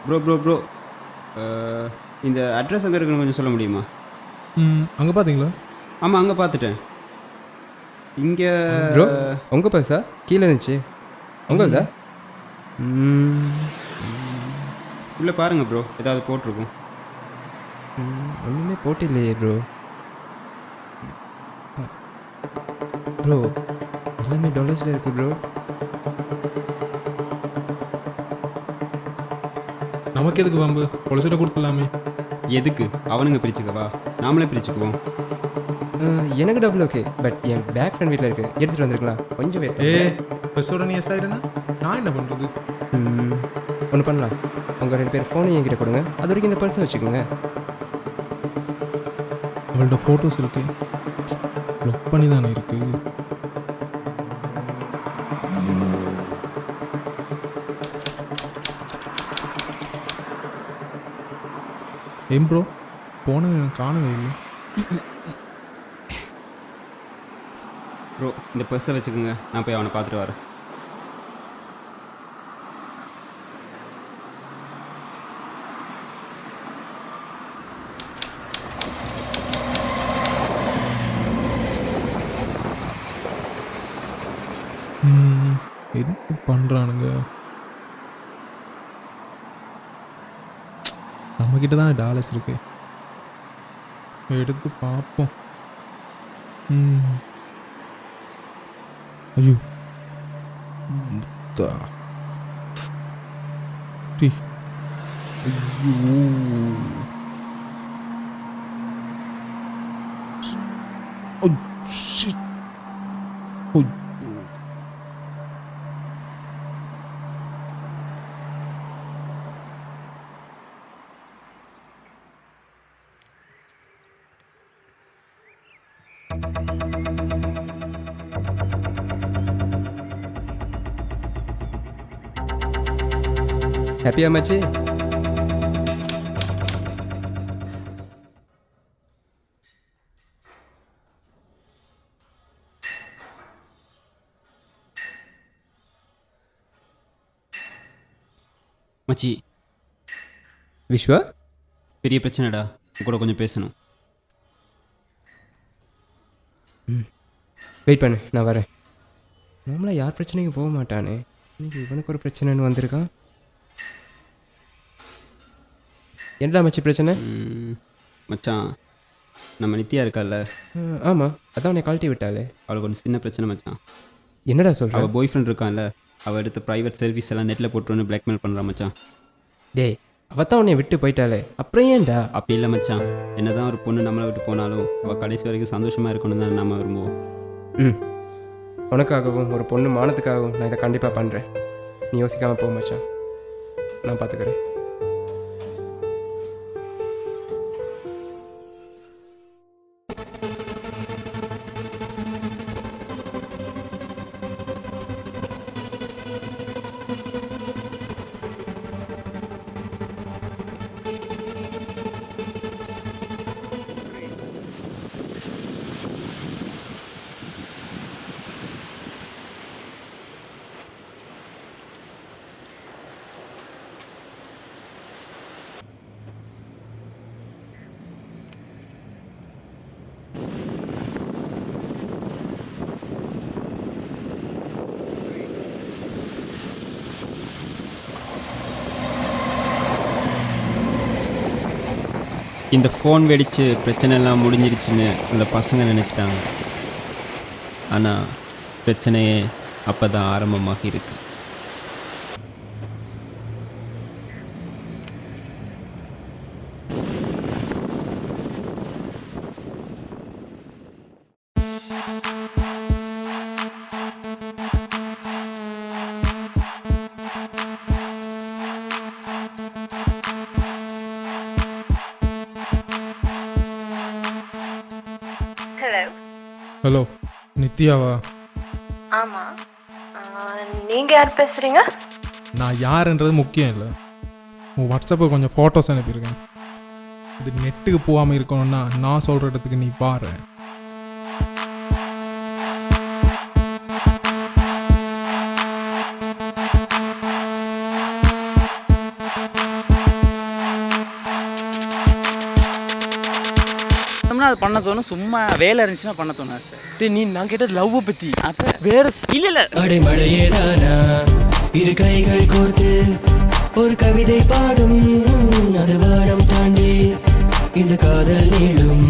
Bro bro bro இந்த address எங்கே இருக்குன்னு கொஞ்சம் சொல்ல முடியுமா? அங்கே பார்த்தீங்களா? ஆமாம், அங்கே பார்த்துட்டேன். இங்கே ப்ரோ உங்கள் பர்ஸா கீழே இருந்துச்சு உங்கள்தா? உள்ளே பாருங்கள் ப்ரோ, ஏதாவது போட்டிருக்கும். ஒன்றுமே போட்டு இல்லையே ப்ரோ. ப்ரோ எல்லாமே டாலர்ஸில் இருக்குது ப்ரோ. நமக்கு எதுக்கு வம்பு, பொலிசிட்ட கொடுக்கலாமே. எதுக்கு அவனுங்க பிரிச்சுக்கவா, நாமளே பிரிச்சுக்குவோம். எனக்கு டபுள் ஓகே, பட் என் பேக் ஃப்ரெண்ட் வீட்டில் இருக்குது, எடுத்துகிட்டு வந்துருக்கலாம். கொஞ்சம் வெயிட் பஸ்ஸோட நீ எஸ் ஆகிடுனா நான் என்ன பண்ணுறது? ஒன்று பண்ணலாம், உங்கள் 2 பேர் ஃபோனை என்கிட்ட கொடுங்க, அது வரைக்கும் இந்த பர்ஸை வச்சுக்கோங்க. அவள்கிட்ட ஃபோட்டோஸ் இருக்கு, லுக் பண்ணி தானே இருக்கு. ஏன் ப்ரோ போன காணவே இல்லை. ப்ரோ இந்த பர்ஸை வச்சுக்கோங்க, நான் போய் அவனை பார்த்துட்டு வரேன். என்ன பண்ணுறானுங்க? நம்மக்கிட்ட தான் டாலர்ஸ் இருக்கு, எடுத்து பார்ப்போம். ஐயோ முத்தா. ஐயோ Oh, shit. Oh. ஹாப்பியா மச்சி? மச்சி விஸ்வா பெரிய பிரச்சனைடா, உன் கூட கொஞ்சம் பேசணும். வெயிட் பண்ணு, நான் வரேன். நார்மலாக யார் பிரச்சனைக்கும் போக மாட்டானே, இன்னைக்கு இவனுக்கு ஒரு பிரச்சனைன்னு வந்திருக்கான். என்னடா மச்சி பிரச்சனை? மச்சான், நம்ம நித்யா இருக்கால்ல, ஆமாம், அதான் உன்னை கழட்டி விட்டாளே. அவளுக்கு ஒரு சின்ன பிரச்சனை மச்சான். என்னடா சொல்கிற? அவள் பாய் ஃப்ரெண்ட் இருக்கான்ல, அவள் எடுத்த ப்ரைவேட் சர்வீஸ் எல்லாம் நெட்டில் போட்டுருன்னு பிளாக்மெயில் பண்ணுறான் மச்சான். டேய், அவத்தான் உன்னை விட்டு போயிட்டாளே, அப்புறம் ஏன்டா? அப்படி இல்லை மச்சான், என்னதான் ஒரு பொண்ணு நம்மளை விட்டு போனாலும் அவள் கடைசி வரைக்கும் சந்தோஷமாக இருக்கணும் தான் நம்ம விரும்புவோம். உனக்காகவும் ஒரு பொண்ணு மானத்துக்காகவும் நான் இதை கண்டிப்பாக பண்ணுறேன். நீ யோசிக்காமல் போக மச்சான், நான் பார்த்துக்கிறேன். இந்த ஃபோன் வெடித்து பிரச்சனை எல்லாம் முடிஞ்சிருச்சுன்னு அந்த பசங்க நினச்சிட்டாங்க. ஆனால் பிரச்சனையே அப்போ தான் ஆரம்பமாகி இருக்கு. ஹலோ நித்யாவா? ஆமாம், நீங்கள் யார் பேசுகிறீங்க? நான் யாருன்றது முக்கியம் இல்லை, உன் வாட்ஸ்அப்புக்கு கொஞ்சம் ஃபோட்டோஸ் அனுப்பியிருக்கேன். இது நெட்டுக்கு போகாமல் இருக்கணும்னா நான் சொல்கிற இடத்துக்கு நீ பாரு. தோணுனா அது பண்ண தோணும், சும்மா வேலை இருந்துச்சுன்னா பண்ண தோணும் சார். டேய், நீ நான் கேட்ட லவ் பற்றி அப்போ வேற இல்லை இல்லை அடைமழையேதானா இரு கைகள் கோர்த்து ஒரு கவிதை பாடும் அது வானம் தாண்டி இந்த காதல் நீளும்